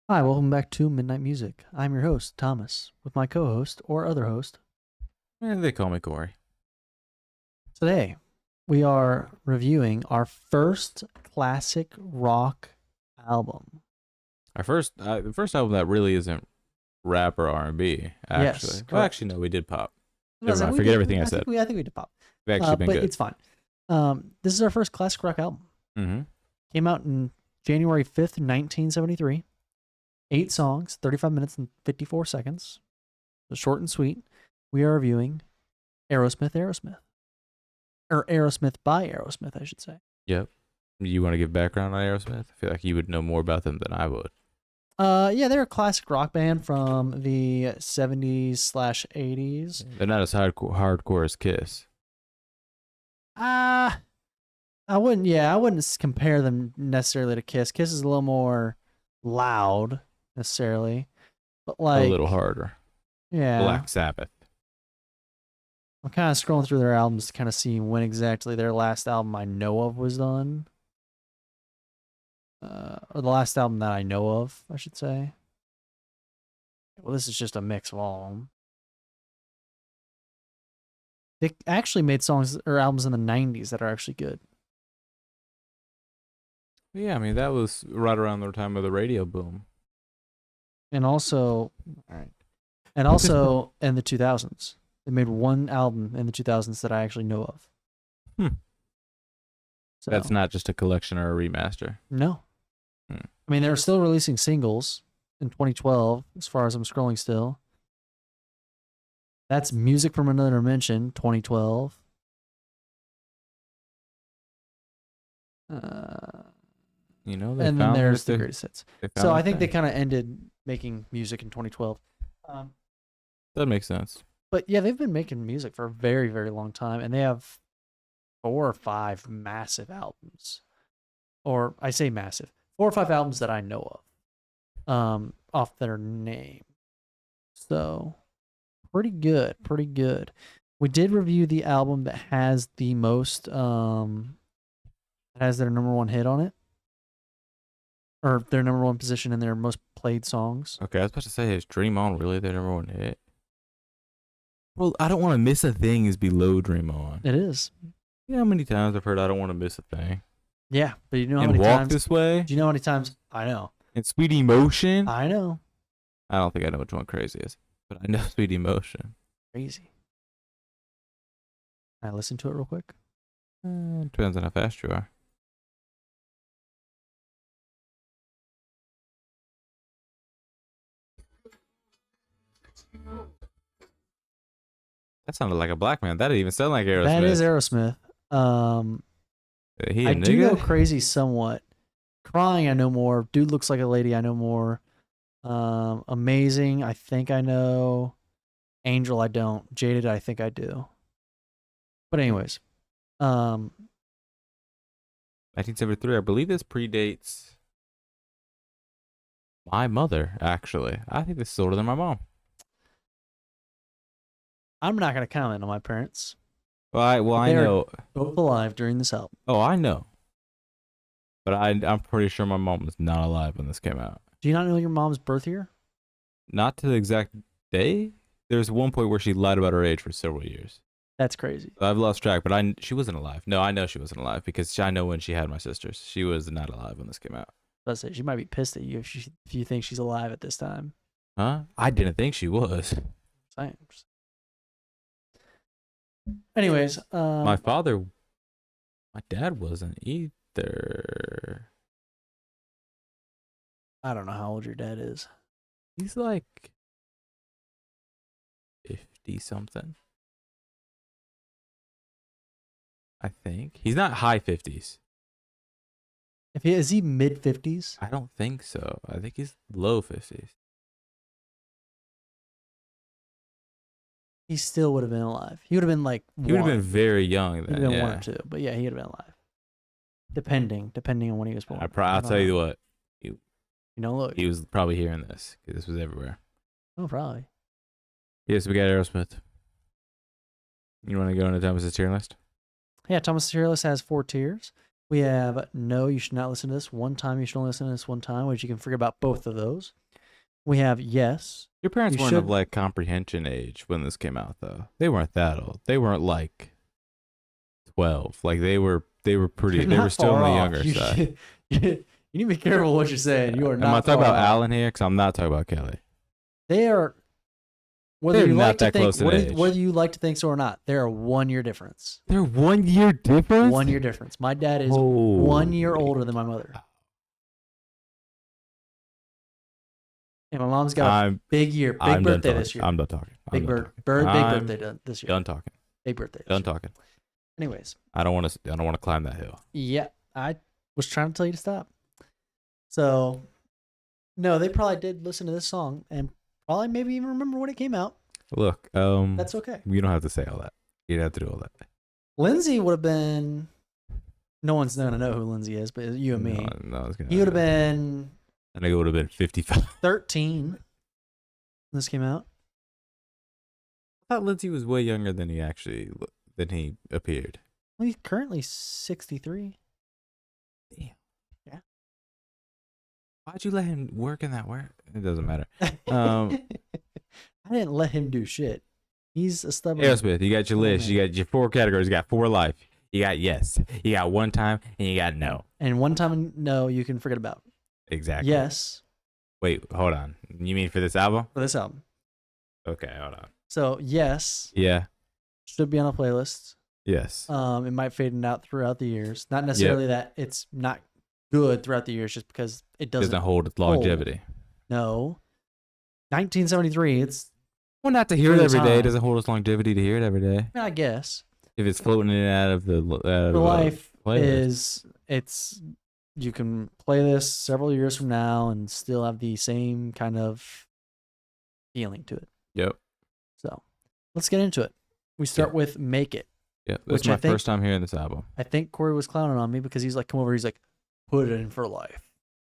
Hi, welcome back to Midnight Music. I'm your host, Thomas, with my co host or other host. They call me Corey. Today, we are reviewing our first classic rock album. The first album that really isn't rap or R&B. Yes, Actually, well, correct. actually, no, we did pop. I Never was like, mind. we Forget did. everything I said. I think we did pop. We've actually been But good. it's fine. This is our first classic rock album. Mm-hmm. Came out in January 5th, 1973. 8 songs, 35 minutes and 54 seconds. So short and sweet. We are reviewing Aerosmith. Or Aerosmith by Aerosmith, I should say. Yep. You want to give background on Aerosmith? I feel like you would know more about them than I would. Yeah, they're a classic rock band from the 70s/80s. They're not as hardcore as Kiss. Uh I wouldn't compare them necessarily to Kiss. Kiss is a little more loud necessarily, but A little like, harder. yeah, Black Sabbath. I'm kind of scrolling through their albums to kind of see when exactly their last album I know of was done. Or the last album that I know of, I should say. Well, this is just a mix of all of them. They actually made songs or albums in the 90s that are actually good. Yeah, I mean that was right around the time of the radio boom. And also, all right. And also in the 2000s. They made one album in the 2000s that I actually know of. Hmm. So, That's not just a collection or a remaster. no. Hmm. I mean, they're still releasing singles in 2012, as far as I'm scrolling still. That's Music from Another Dimension, 2012. They And then found there's the their, greatest hits. they found So their I think they thing. kind of ended making music in 2012. That makes sense. But yeah, they've been making music for a very, very long time, and they have 4 or 5 massive albums. Or I say massive, 4 or 5 albums that I know of, off their name. So pretty good, pretty good. We did review the album that has the most, has their number 1 hit on it, or their number 1 position in their most played songs. Okay, I was about to say, is Dream On really their number one hit? Well, I don't want to miss a thing is below Dream On. It is. You know how many times I've heard I don't want to miss a thing? Yeah, but you know how And many Walk times? This Way? Do you know how many times? I know. And Sweet Emotion? I know. I don't think I know which one Crazy is, but I know Sweet Emotion. Crazy. Can I listen to it real quick? Depends on how fast you are. That sounded like a black man. That didn't even sound like Aerosmith. That is Aerosmith. Um, He a I do know nigga? Crazy somewhat. Crying, I know more. Dude Looks Like a Lady, I know more. Amazing, I think I know. Angel, I don't. Jaded, I think I do. But anyways, 1973. I believe this predates my mother, actually. I think this is older than my mom. I'm not gonna comment on my parents. I They're know. both alive during this album. Oh, I know. But I'm pretty sure my mom was not alive when this came out. Do you not know your mom's birth year? Not to the exact day. There's one point where she lied about her age for several years. That's crazy. I've lost track, but she wasn't alive. No, I know she wasn't alive because I know when she had my sisters. She was not alive when this came out. Let's say she might be pissed at you if you think she's alive at this time. Huh? I didn't think she was. Science. Anyways, My dad wasn't either. I don't know how old your dad is. He's like 50 something. I think. He's not high 50s. Is he mid-50s? I don't think so. I think he's low 50s. He still would have been alive. He would have been like He would have one. been very young He would then. have been Yeah. 1 or 2, but yeah, he would have been alive. Depending on when he was born. I'll tell you what. You know, look. He was probably hearing this because this was everywhere. Oh, probably. Yes, we got Aerosmith. You want to go into Thomas's tier list? Yeah, Thomas Tier List has 4 tiers. We have no, you should not listen to this one time. You should only listen to this one time, which you can forget about both of those. We have yes. Your parents You weren't of should. like comprehension age when this came out, though. They weren't that old. They weren't like 12. Like they were pretty. You're They were not still on far the off. younger You, side. you need to be careful what you're saying. You are Am I not talking far about off. Alan here? Because I'm not talking about Kelly. They are. Whether They're you not like to that think, close in age. whether you like to think so or not, they're a 1 year difference. They're 1 year difference. 1 year difference. My dad is Holy 1 year older than my mother, and my mom's got a big year, big birthday this year. I'm done talking. Big I'm done big talking. birthday this year. Done talking. Big birthday. This Done year. talking. Anyways, I don't want to climb that hill. yeah, I was trying to tell you to stop. So, no, they probably did listen to this song and probably maybe even remember when it came out. Look, That's okay. you don't have to say all that. You don't have to do all that. Lindsay would have been. No one's gonna know who Lindsay is, but you and me. No, it's gonna. He would have been I think it would have been 55. 13 when this came out. I thought Lindsay was way younger than he appeared. Well, he's currently 63. Damn. Yeah. Why'd you let him work in that work? It doesn't matter. I didn't let him do shit. He's a stubborn. Aerosmith, you got your list. man. You got your 4 categories. You got 4 life. You got yes. You got one time, and you got no. And one time, no, you can forget about. Exactly. Yes, Wait, hold on. You mean for this album? for this album. Okay, hold on. So yes, Yeah. should be on a playlist. Yes. It might fade out throughout the years. Not necessarily that it's not good throughout the years, just because it Doesn't hold its longevity. No. 1973. It's. Well, not to hear it For the every day. It time. doesn't hold its longevity to hear it every day. I guess If it's floating in and out of the the life playlist. is it's. You can play this several years from now and still have the same kind of feeling to it. Yep. So let's get into it. We start with Make It. Yep. Which That's my I think- first time hearing this album. I think Corey was clowning on me because he's like, come over. He's like, put it in for life.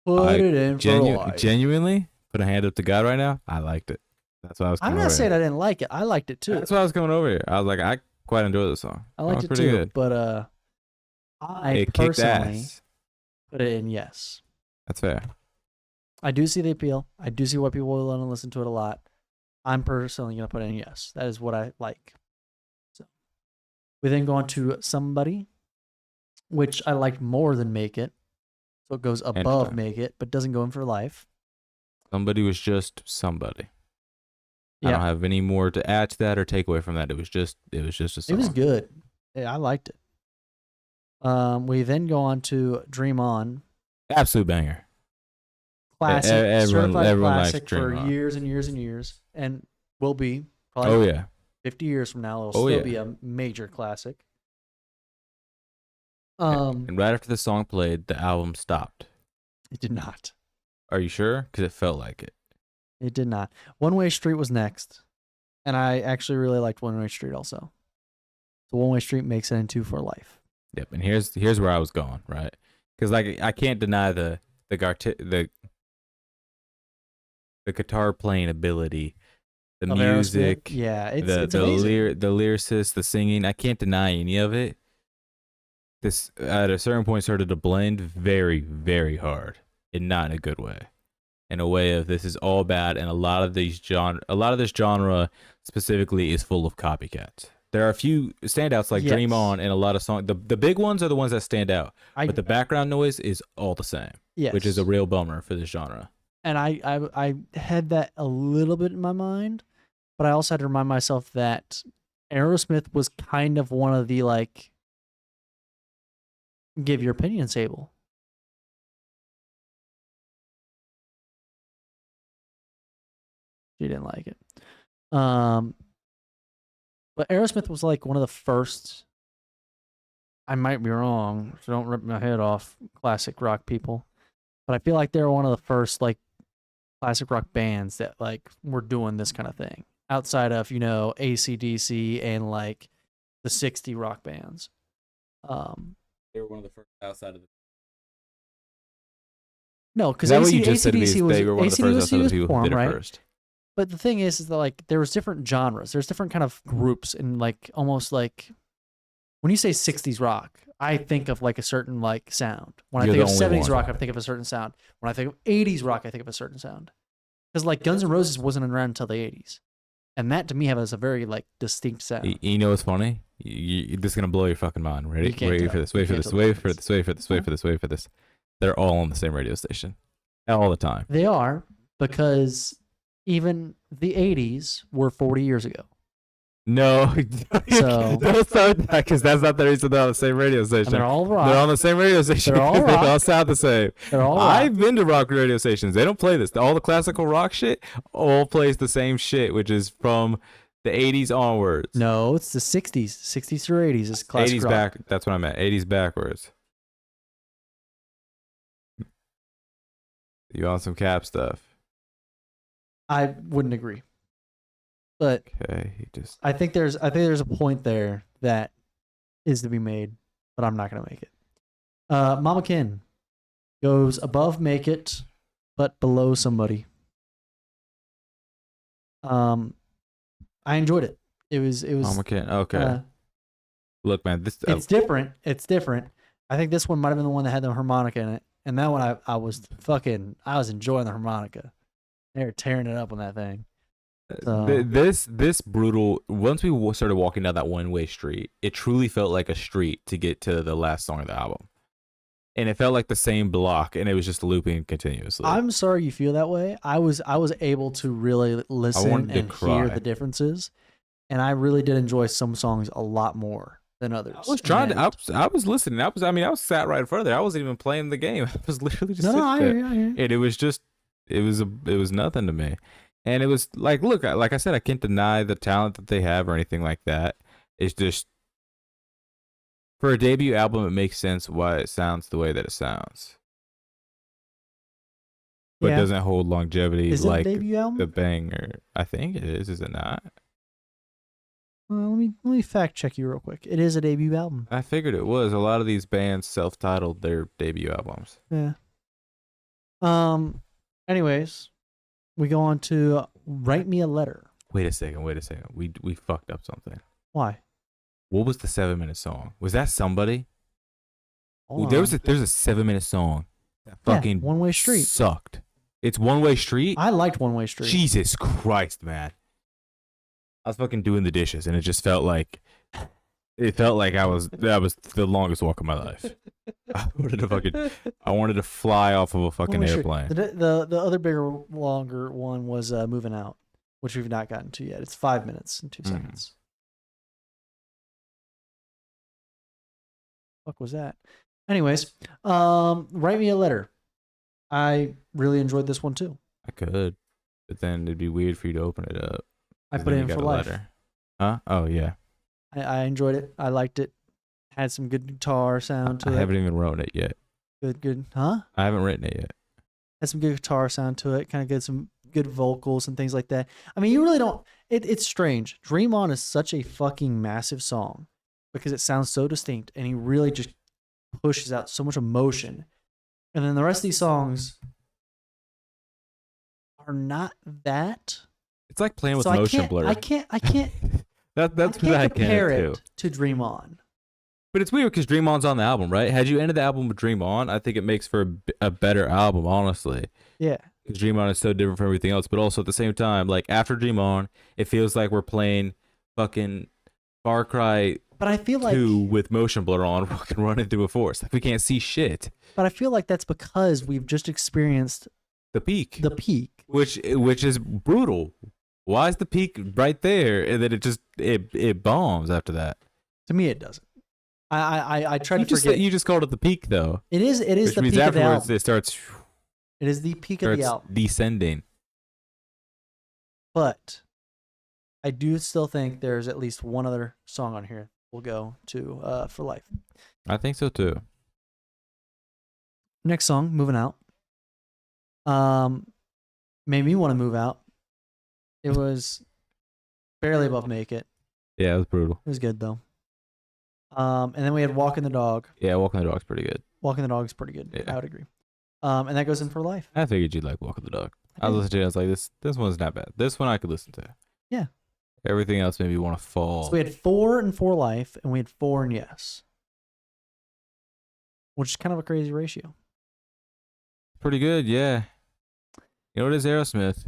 Put it in for life. Genuinely, put a hand up to God right now. I liked it. That's why I was. I'm coming not over saying here. I didn't like it. I liked it too. That's why I was coming over here. I was like, I quite enjoy this song. I liked was it pretty too. good. But I It kicked personally ass. put it in yes. That's fair. I do see the appeal. I do see why people will want to listen to it a lot. I'm personally going to put in yes. That is what I like. So we then go on to Somebody, which I liked more than Make It. So it goes above Interesting. Make It, but doesn't go in for life. Somebody was just somebody. I Yeah, don't have any more to add to that or take away from that. It was just a song. it was good. Yeah, I liked it. We then go on to Dream On. Absolute banger. Classic, everyone certified likes classic Dream for On. years and years and years, and will be probably Oh yeah. 50 years from now. It'll Oh, still yeah. be a major classic. And right after the song played, the album stopped. It did not. Are you sure? Because it felt like it. It did not. One Way Street was next, and I actually really liked One Way Street also. So One Way Street makes it into For Life. Yep. And here's where I was going, right? Because like I can't deny the guitar playing ability, the Of Aerosmith. music, Yeah, it's the amazing. the lyricist, the singing. I can't deny any of it. This at a certain point started to blend very, very hard, and not in a good way. In a way of this is all bad, and a lot of this genre specifically is full of copycats. There are a few standouts like Dream Yes. On and a lot of songs. The big ones are the ones that stand out, I, but the background noise is all the same, yes. which is a real bummer for this genre. And I had that a little bit in my mind, but I also had to remind myself that Aerosmith was kind of one of the like give your opinion table. She didn't like it. But Aerosmith was like one of the first. I might be wrong, so don't rip my head off, classic rock people. But I feel like they were one of the first like classic rock bands that like were doing this kind of thing outside of AC/DC and like the 60 rock bands. They were one of the first outside of the. No, because Is that what you just said to me? AC/DC was They were one of the first outside of the people who did it right? first. But the thing is that like there was different genres. There's different kind of groups and like almost like when you say 60s rock, I think of like a certain like sound. When You're I the think of only 70s one. rock, I think of a certain sound. When I think of 80s rock, I think of a certain sound. Because like Guns N' Roses wasn't around until the 80s. And that to me has a very like distinct sound. You know what's funny? This is gonna blow your fucking mind. Ready? You can't Wait tell. for this. You Wait for can't this. tell the Wait for difference. this. Wait for this. Wait for this. Wait for this. They're all on the same radio station, all the time. They are, because even the 80s were 40 years ago. No, So- don't start that because that's not the reason they're on the same radio And station. they're all rock. They're on the same radio station. They're all because rock. They all sound the same. They're all rock. I've been to rock radio stations. They don't play this. All the classical rock shit all plays the same shit, which is from the 80s onwards. No, it's the 60s. 60s through 80s is classic 80s rock. back. That's what I meant. 80s backwards. You on some cap stuff? I wouldn't agree. But Okay, he just. I think there's a point there that is to be made, but I'm not gonna make it. Mama Kin goes above make it, but below somebody. I enjoyed it. It was Mama can't. Okay. Look, man, this. it's different. It's different. I think this one might have been the one that had the harmonica in it. And that one I was enjoying the harmonica. They were tearing it up on that thing. So- This brutal. Once we started walking down that one-way street, it truly felt like a street to get to the last song of the album, and it felt like the same block, and it was just looping continuously. I'm sorry you feel that way. I was able to really listen wanted to and cry. hear the differences, and I really did enjoy some songs a lot more than others. I was trying And- to. I was listening. I was sat right in front of there. I wasn't even playing the game. I was literally just No, sitting I there. hear you, I hear you. And it was just. It was nothing to me, and it was like, look, like I said, I can't deny the talent that they have or anything like that. It's just for a debut album, it makes sense why it sounds the way that it sounds, but Yeah. it doesn't hold longevity Is it a like debut album? the banger. I think it is. Is it not? Let me fact check you real quick. It is a debut album. I figured it was. A lot of these bands self-titled their debut albums. Yeah. Anyways, we go on to Write Me a Letter. Wait a second. We fucked up something. Why? What was the 7-minute song? Was that Somebody? Hold There's on. a 7-minute song that Yeah, fucking One Way Street. sucked. It's One Way Street. I liked One Way Street. Jesus Christ, man! I was fucking doing the dishes, and it just felt like that was the longest walk of my life. I wanted to fly off of a fucking One Way Street. airplane. The other bigger, longer one was Moving Out, which we've not gotten to yet. It's 5 minutes and 2 Mhm. seconds. Fuck was that? Anyways, Write Me a Letter. I really enjoyed this one too. I could, but then it'd be weird for you to open it up. I 'cause put then it you in got for a life. letter. Huh? Oh yeah. I enjoyed it. I liked it. Had some good guitar sound to I it. haven't even written it yet. Good. Huh? I haven't written it yet. Had some good guitar sound to it. Kind of good, some good vocals and things like that. I mean, you really don't. It's strange. Dream On is such a fucking massive song because it sounds so distinct, and he really just pushes out so much emotion. And then the rest of these songs are not that. It's like playing with So motion blur. I can't That's I what can't I compare can too. it to Dream On. But it's weird because Dream On's on the album, right? Had you ended the album with Dream On, I think it makes for a better album, honestly. Yeah. Because Dream On is so different from everything else. But also at the same time, like after Dream On, it feels like we're playing fucking Far Cry But I feel like 2 with motion blur on, fucking running through a forest. Like we can't see shit. that's because we've just experienced The peak, the peak. which is brutal. Why is the peak right there, and then it bombs after that? To me, it doesn't. I try You to just forget. you just called it the peak though, It is which the means peak of the afterwards album. it starts It is the peak of the album. descending. But I do still think there's at least one other song on here we'll go to for life. I think so too. Next song, Moving Out. Made me want to move out. It was barely above Make It. Yeah, it was brutal. It was good though. And then we had Walking the Dog. Yeah, Walking the Dog's pretty good. Walking the Dog is pretty good. Yeah. I would agree. And that goes in for life. I figured you'd like Walking the Dog. I was listening to it. I was like, this one's not bad. This one I could listen to. Yeah. Everything else made me want to fall. So we had 4 and For Life, and we had 4 and Yes. which is kind of a crazy ratio. Pretty good, yeah. You know what is Aerosmith?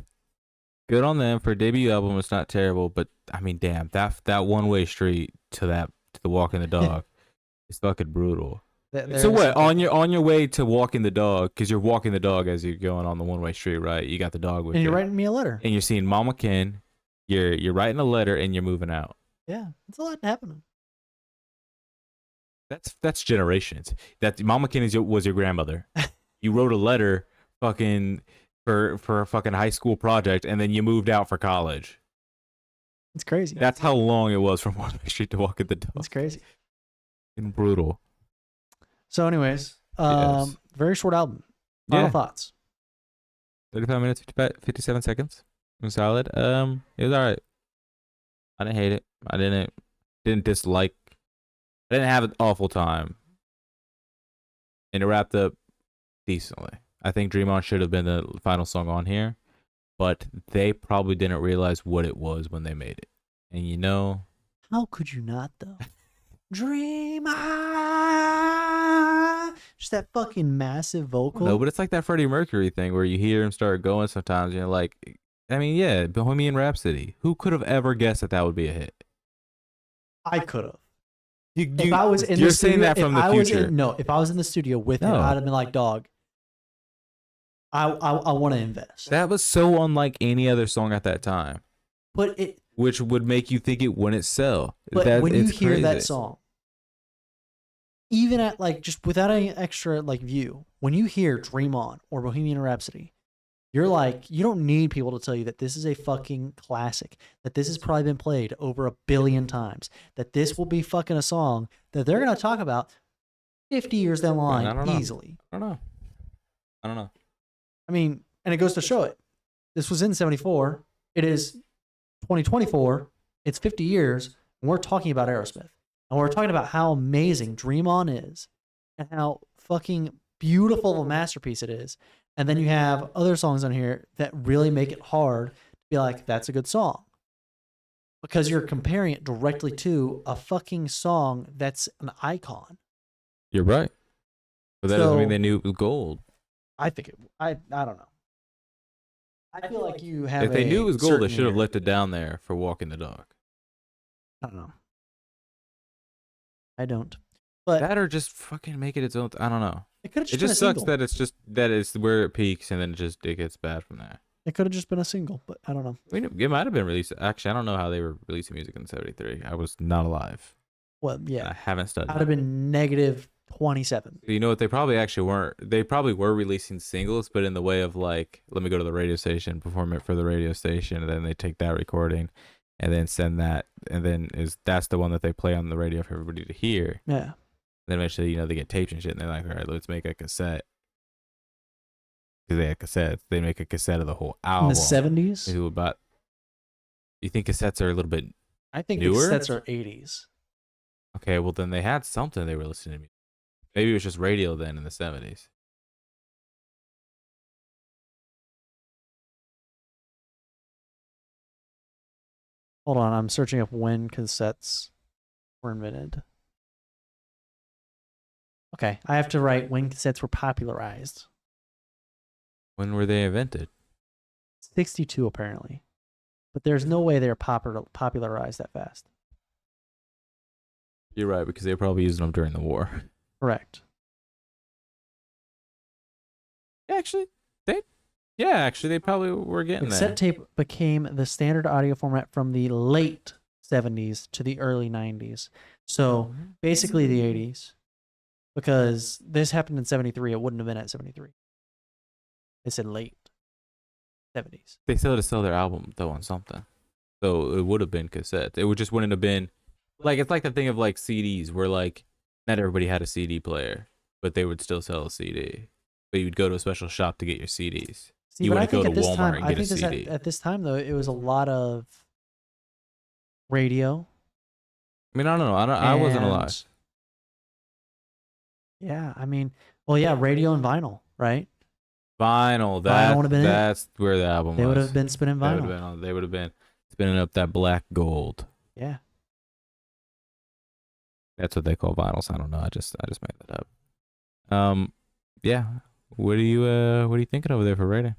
Good on them for a debut album. It's not terrible, but I mean, damn, that one way street to the Walking the Dog is fucking brutal. So what on your way to walking the dog, because you're walking the dog as you're going on the one way street, right? You got the dog with and you, you're writing me a letter, and you're seeing Mama Ken. You're writing a letter, and you're moving out. Yeah, it's a lot happening. That's generations. That Mama Ken was your grandmother. You wrote a letter, fucking for a fucking high school project, and then you moved out for college. It's crazy. That's how long it was from one way street to walking the dog. It's crazy and brutal. So, anyways, Yes. very short album. Final thoughts. 35 minutes, 57 seconds. It was solid. It was all right. I didn't hate it. I didn't dislike. I didn't have an awful time. And it wrapped up decently. I think Dream On should have been the final song on here, but they probably didn't realize what it was when they made it. And you know, how could you not though? Dream On. Just that fucking massive vocal. No, but it's like that Freddie Mercury thing where you hear him start going sometimes. You're like, I mean, yeah, Bohemian Rhapsody. Who could have ever guessed that would be a hit? I could have. If I was in you're the studio, saying that from the future. If I was in the studio with him, I'd have been like, dog, I want to invest. That was so unlike any other song at that time. Which would make you think it wouldn't sell. But when you hear that song, even at like just without any extra like view, when you hear Dream On or Bohemian Rhapsody, you're like, you don't need people to tell you that this is a fucking classic, that this has probably been played over 1 billion times, that this will be fucking a song that they're going to talk about 50 years down the line easily. I don't know. I mean, and it goes to show it. This was in 74. It is 2024. It's 50 years, and we're talking about Aerosmith. And we're talking about how amazing Dream On is and how fucking beautiful of a masterpiece it is. And then you have other songs on here that really make it hard to be like, that's a good song. Because you're comparing it directly to a fucking song that's an icon. You're right. But that doesn't mean they knew it was gold. I think I don't know. I feel like you have. If they knew it was gold, they should have left it down there for walking the dog. I don't know. I don't. But that or just fucking make it its own. I don't know. It could have just been a single. That it's where it peaks and then it gets bad from there. It could have just been a single, but I don't know. I mean, it might have been released. Actually, I don't know how they were releasing music in '73. I was not alive. Well, yeah. I haven't studied. I'd have been -27. You know what? They probably actually weren't. They probably were releasing singles, but in the way of like, let me go to the radio station, perform it for the radio station, and then they take that recording and then send that, and then that's the one that they play on the radio for everybody to hear. Yeah. Then eventually, they get taped and shit, and they're like, all right, let's make a cassette. Because they had cassettes. They make a cassette of the whole album. In the 70s? You think cassettes are a little bit I think newer? Cassettes are 80s. Okay, well, then they had something they were listening to. Maybe it was just radio then in the 70s. Hold on, I'm searching up when cassettes were invented. Okay, I have to write when cassettes were popularized. When were they invented? 62 apparently. But there's no way they're popularized that fast. You're right, because they were probably using them during the war. Correct. Actually, they probably were getting Cassette tape became the standard audio format from the late 70s to the early 90s. So basically the 80s. Because this happened in 73, it wouldn't have been at 73. They said late 70s. They still had to sell their album though on something, so it would have been cassettes. It just wouldn't have been like, it's like the thing of like CDs, where like not everybody had a CD player, but they would still sell a CD. But you'd go to a special shop to get your CDs. See, you wouldn't go to Walmart time, and get a CD. At this time though, it was a lot of radio. I mean, I don't know. I wasn't alive. Yeah, I mean, well, yeah, radio and vinyl, right? Vinyl. That's where the album was. They would have been spinning vinyl. They would have been spinning up that black gold. Yeah. That's what they call vinyls. I don't know. I just made that up. Yeah. What are you thinking over there for rating?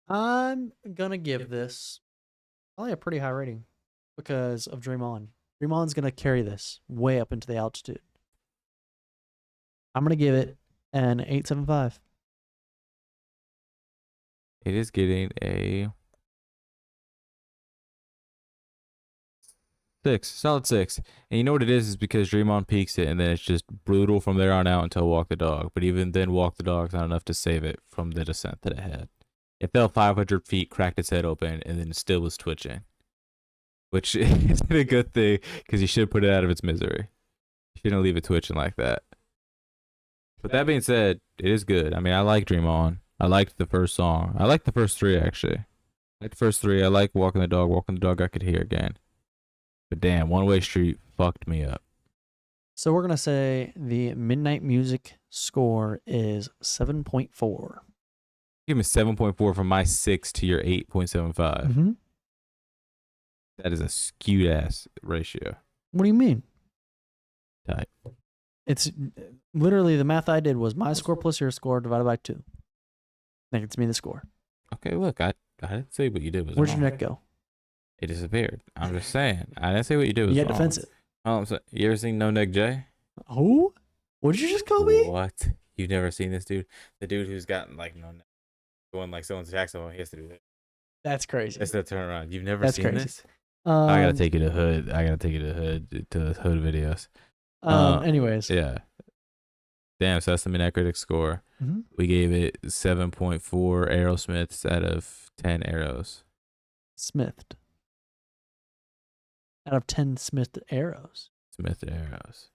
I'm gonna give this probably a pretty high rating because of Dream On. Dream On's gonna carry this way up into the altitude. I'm gonna give it an 8.75. It is getting a 6, solid 6. And you know what it is because Dream On peaks it, and then it's just brutal from there on out until Walk the Dog. But even then, Walk the Dog's not enough to save it from the descent that it had. It fell 500 feet, cracked its head open, and then it still was twitching, which isn't a good thing because you should put it out of its misery. You shouldn't leave it twitching like that. But that being said, it is good. I mean, I like Dream On. I liked the first song. I liked the first 3 actually. I like the first 3. I like Walking the Dog. Walking the Dog I could hear again. But damn, One Way Street fucked me up. So we're gonna say the Midnight Music score is 7.4. Give me 7.4 from my 6 to your 8.75. Mm-hmm. That is a skewed ass ratio. What do you mean? Tight. It's literally the math I did was my score plus your score divided by 2. That gets me the score. Okay, look, I didn't say what you did was Where'd wrong. your neck go? It disappeared. I'm just saying. I didn't say what you did was You wrong. got defensive. You ever seen No Neck Jay? Who? What did you just call me? What? You've never seen this dude? The dude who's gotten like no neck. When like someone's attacks him, he has to do that. That's crazy. That's the turnaround. You've never That's seen crazy. this? I gotta take you to Hood. I gotta take you to Hood videos. Anyways. Yeah. Damn, so that's the Metacritic score. Mm-hmm. We gave it 7.4 Aerosmiths out of 10 arrows. Smithed. Out of 10 Smithed arrows. Smith arrows.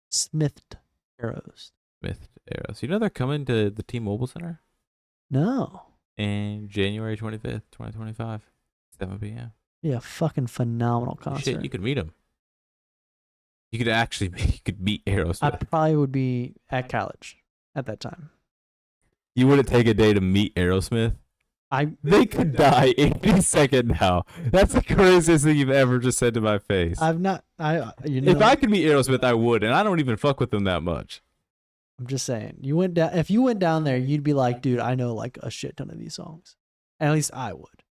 Smithed arrows. Smith arrows. You know they're coming to the T-Mobile Center No. in January 25th, 2025, 7 p.m. Yeah, fucking phenomenal concert. Shit, you could meet him. You could actually meet Aerosmith. I probably would be at college at that time. You wouldn't take a day to meet Aerosmith? They could die any second now. That's the craziest thing you've ever just said to my face. If I could meet Aerosmith, I would, and I don't even fuck with them that much. I'm just saying. If you went down there, you'd be like, dude, I know like a shit ton of these songs. At least I would.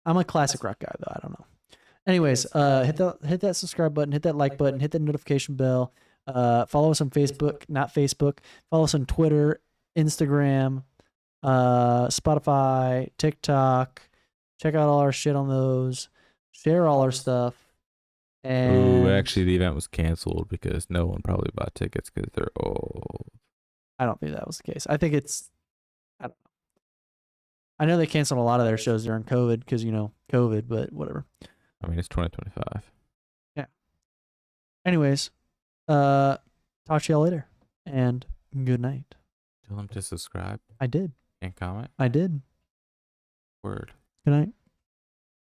I'm a classic rock guy though. I don't know. Anyways, hit that subscribe button, hit that like button, hit that notification bell. Follow us on Facebook, not Facebook. Follow us on Twitter, Instagram, Spotify, TikTok. Check out all our shit on those. Share all our stuff. And Actually, the event was canceled because no one probably bought tickets because they're old. I don't think that was the case. I think I don't know. I know they canceled a lot of their shows during COVID because, COVID, but whatever. I mean, it's 2025. Yeah. Anyways, talk to y'all later, and good night. Tell them to subscribe I did. and comment. I did. Word. Good night.